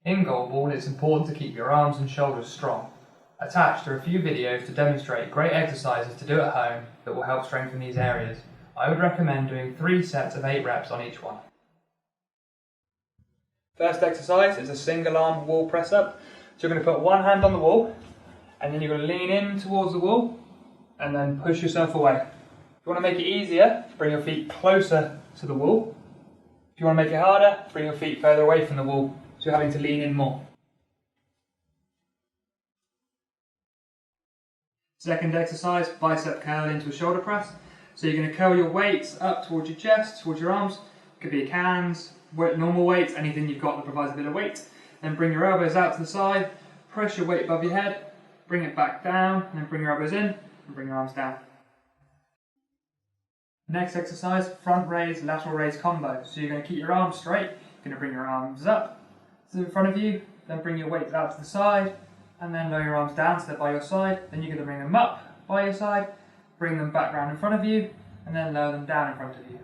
In goal ball, it's important to keep your arms and shoulders strong. Attached are a few videos to demonstrate great exercises to do at home that will help strengthen these areas. I would recommend doing 3 sets of 8 reps on each one. First exercise is a single arm wall press up. So you're going to put one hand on the wall and then you're going to lean in towards the wall and then push yourself away. If you want to make it easier, bring your feet closer to the wall. If you want to make it harder, bring your feet further away from the wall so you're having to lean in more. Second exercise, bicep curl into a shoulder press. So you're going to curl your weights up towards your chest, towards your arms. It could be cans, normal weights, anything you've got that provides a bit of weight. Then bring your elbows out to the side, press your weight above your head, bring it back down, and then bring your elbows in and bring your arms down. Next exercise, front raise, lateral raise combo. So you're going to keep your arms straight, you're going to bring your arms up to in front of you, then bring your weights out to the side, and then lower your arms down so they're by your side. Then you're going to bring them up by your side, bring them back round in front of you, and then lower them down in front of you.